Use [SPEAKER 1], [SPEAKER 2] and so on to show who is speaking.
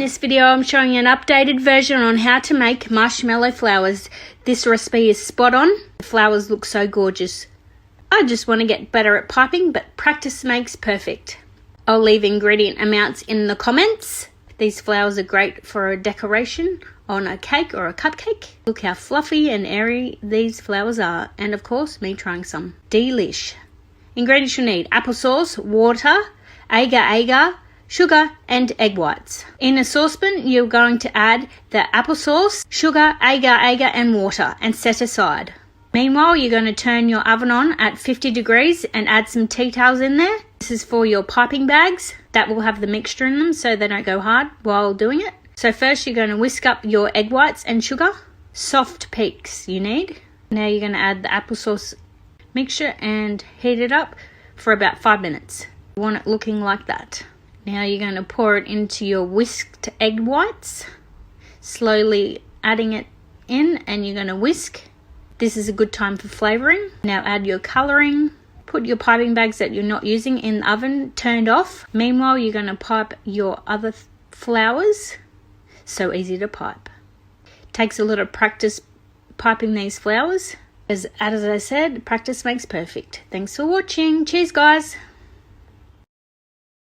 [SPEAKER 1] this video I'm showing you an updated version on how to make marshmallow flowers. This recipe is spot on. The flowers look so gorgeous. I just want to get better at piping, but practice makes perfect. I'll leave ingredient amounts in the comments. These flowers are great for a decoration on a cake or a cupcake. Look how fluffy and airy these flowers are. And of course, me trying some. Delish. Ingredients you'll need: applesauce, water, agar, sugar and egg whites. In a saucepan, you're going to add the applesauce, sugar, agar and water and set aside. Meanwhile, you're going to turn your oven on at 50 degrees and add some tea towels in there. This is for your piping bags. That will have the mixture in them so they don't go hard while doing it. So first you're going to whisk up your egg whites and sugar. Soft peaks you need. Now you're going to add the applesauce mixture and heat it up for about 5 minutes. You want it looking like that. Now you're going to pour it into your whisked egg whites, slowly adding it in, and you're going to whisk. This is a good time for flavouring. Now add your colouring. Put your piping bags that you're not using in the oven turned off. Meanwhile, you're going to pipe your other flowers. So easy to pipe. Takes a lot of practice piping these flowers. As I said, practice makes perfect. Thanks for watching. Cheers, guys.